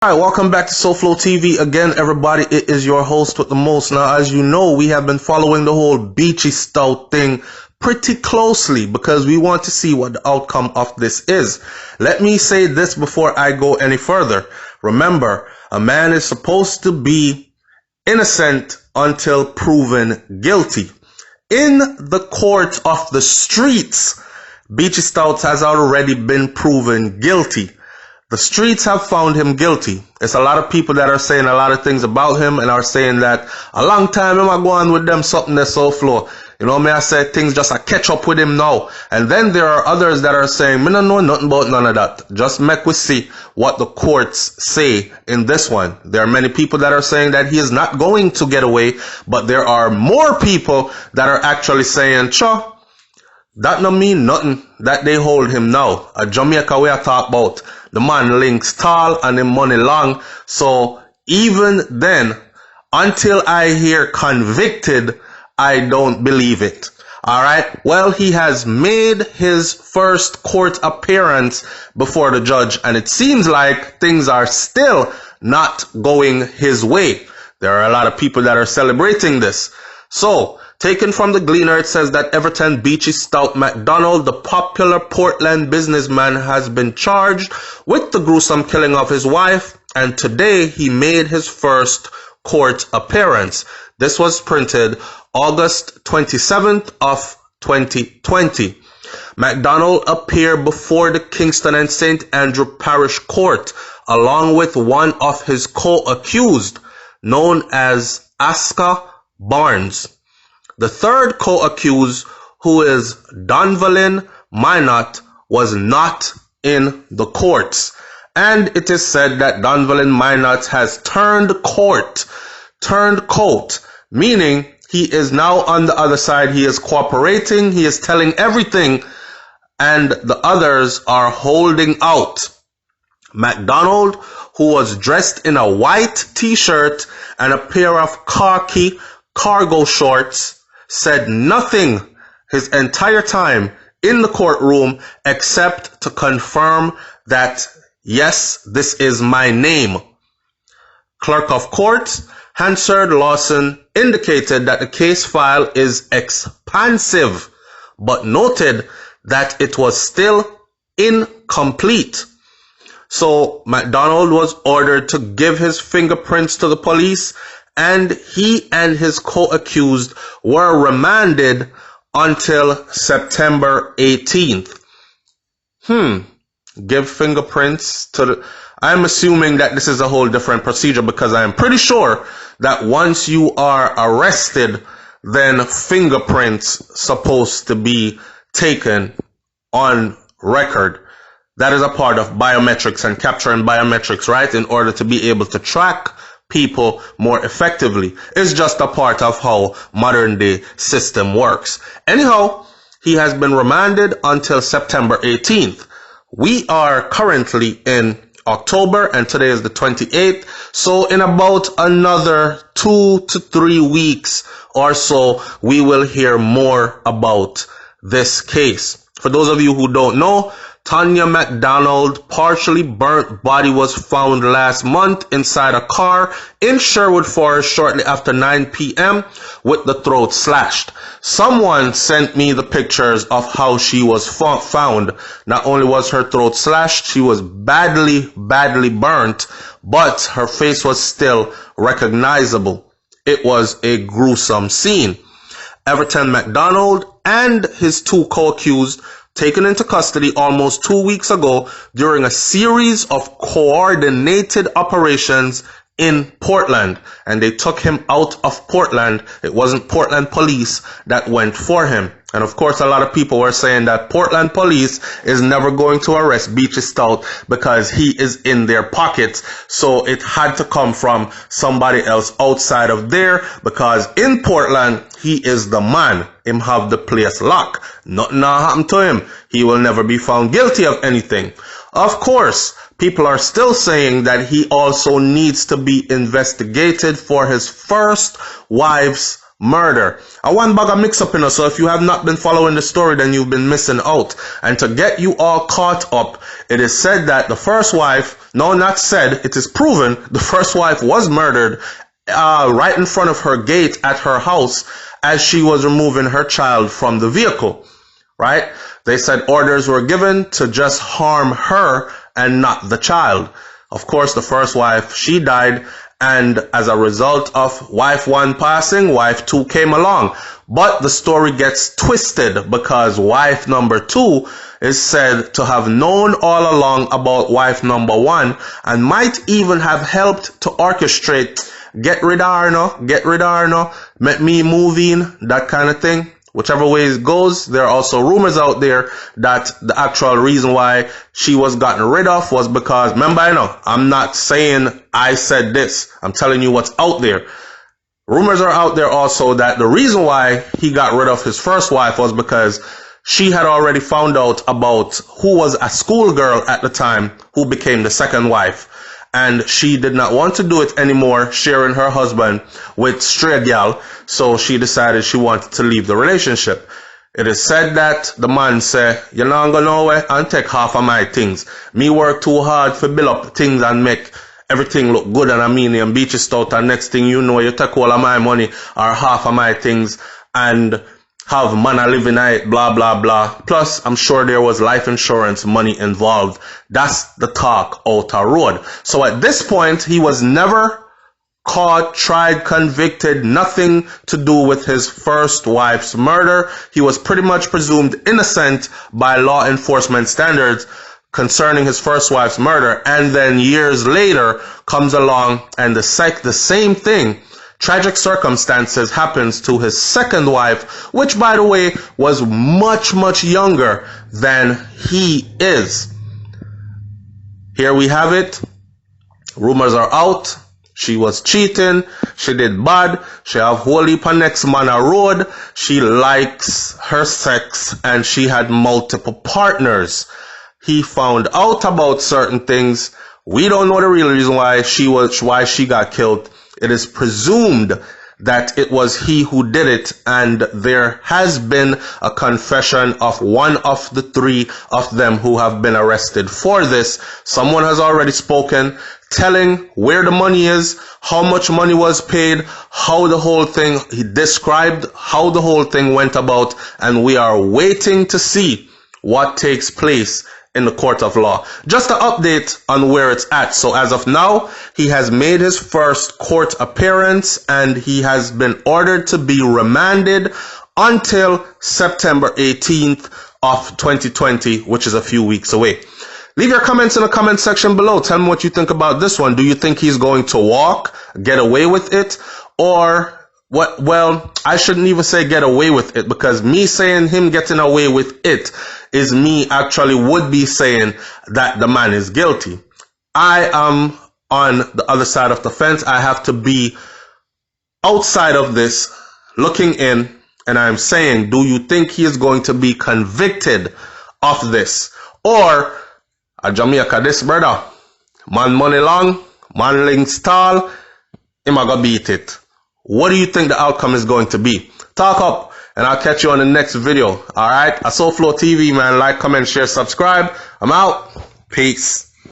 Hi, welcome back to SouFLoTV again, everybody. It is your host with the most. Now, as you know, we have been following the whole Beachy Stout thing pretty closely because we want to see what the outcome of this is. Let me say this before I go any further. Remember, a man is supposed to be innocent until proven guilty. In the court of the streets, Beachy Stout has already been proven guilty. The streets have found him guilty. It's a lot of people that are saying a lot of things about him and are saying that a long time him a go on with them something that's so flow. You know me, I said things just a catch up with him now. And then there are others that are saying, me don't know nothing about none of that. Just make we see what the courts say in this one. There are many people that are saying that he is not going to get away, but there are more people that are actually saying, sure, that don't mean nothing that they hold him now. A Jamaica we are talk about. The man links tall and the money long. So even then, until I hear convicted, I don't believe it. All right. Well, he has made his first court appearance before the judge, and it seems like things are still not going his way. There are a lot of people that are celebrating this. So, taken from the Gleaner, it says that Everton Beachy Stout McDonald, the popular Portland businessman, has been charged with the gruesome killing of his wife, and today he made his first court appearance. This was printed August 27th of 2020. McDonald appeared before the Kingston and St. Andrew Parish Court, along with one of his co-accused, known as Aska Barnes. The third co-accused, who is Donvalin Minot, was not in the courts. And it is said that Donvalin Minot has turned coat, meaning he is now on the other side. He is cooperating. He is telling everything, and the others are holding out. McDonald, who was dressed in a white t-shirt and a pair of khaki cargo shorts, said nothing his entire time in the courtroom except to confirm that, yes, this is my name. Clerk of Court Hansard Lawson indicated that the case file is expansive, but noted that it was still incomplete. So McDonald was ordered to give his fingerprints to the police, and he and his co-accused were remanded until September 18th. Give fingerprints to the... I'm assuming that this is a whole different procedure, because I am pretty sure that once you are arrested, then fingerprints supposed to be taken on record. That is a part of biometrics and capturing biometrics, right? In order to be able to track people more effectively. It's just a part of how modern day system works. Anyhow, he has been remanded until September 18th. We are currently in October and today is the 28th. So in about another 2 to 3 weeks or so, we will hear more about this case. For those of you who don't know, Tanya McDonald partially burnt body was found last month inside a car in Sherwood Forest shortly after 9 p.m. with the throat slashed. Someone sent me the pictures of how she was found. Not only was her throat slashed, she was badly burnt, but her face was still recognizable. It was a gruesome scene. Everton McDonald and his two co-accused taken into custody almost 2 weeks ago during a series of coordinated operations in Portland, and they took him out of Portland. It wasn't Portland police that went for him. And of course, a lot of people were saying that Portland police is never going to arrest Beachy Stout because he is in their pockets. So it had to come from somebody else outside of there, because in Portland, he is the man. Him have the place locked. Nothing happened to him. He will never be found guilty of anything. Of course, people are still saying that he also needs to be investigated for his first wife's murder. I want bag of mix up in us, so if you have not been following the story, then you've been missing out. And to get you all caught up, it is said that the first wife No, not said. It is proven the first wife was murdered right in front of her gate at her house as she was removing her child from the vehicle, right? They said orders were given to just harm her and not the child. Of course, the first wife, she died, and as a result of wife 1 passing, wife 2 came along. But the story gets twisted because wife number 2 is said to have known all along about wife number 1 and might even have helped to orchestrate, get rid of her no, get rid of her no, make me move in, that kind of thing. Whichever way it goes, there are also rumors out there that the actual reason why she was gotten rid of was because, remember, I'm not saying I said this. I'm telling you what's out there. Rumors are out there also that the reason why he got rid of his first wife was because she had already found out about who was a schoolgirl at the time who became the second wife. And she did not want to do it anymore, sharing her husband with stray gal, so she decided she wanted to leave the relationship. It is said that the man said, you're not going nowhere and take half of my things. Me work too hard to build up things and make everything look good and and Beachy Stout, and next thing you know, you take all of my money or half of my things and have man living it, blah, blah, blah. Plus, I'm sure there was life insurance money involved. That's the talk out the road. So at this point, he was never caught, tried, convicted, nothing to do with his first wife's murder. He was pretty much presumed innocent by law enforcement standards concerning his first wife's murder. And then years later comes along and the same thing, tragic circumstances happens to his second wife, which, by the way, was much, much younger than he is. Here we have it. Rumors are out. She was cheating. She did bad. She have whole heap of next man a road. She likes her sex and she had multiple partners. He found out about certain things. We don't know the real reason why she got killed. It is presumed that it was he who did it, and there has been a confession of one of the 3 of them who have been arrested for this. Someone has already spoken, telling where the money is, how much money was paid, how the whole thing, he described how the whole thing went about, and we are waiting to see what takes place in the court of law. Just an update on where it's at. So as of now, he has made his first court appearance and he has been ordered to be remanded until September 18th of 2020, which is a few weeks away. Leave your comments in the comment section below. Tell me what you think about this one. Do you think he's going to walk, get away with it, or what? Well, I shouldn't even say get away with it, because me saying him getting away with it is me actually would be saying that the man is guilty. I am on the other side of the fence. I have to be outside of this, looking in, and I'm saying, do you think he is going to be convicted of this? Or a Jamaica this brother, man money long, man links tall, him a go beat it. What do you think the outcome is going to be? Talk up, and I'll catch you on the next video. Alright? SouFLoTV, man. Like, comment, share, subscribe. I'm out. Peace.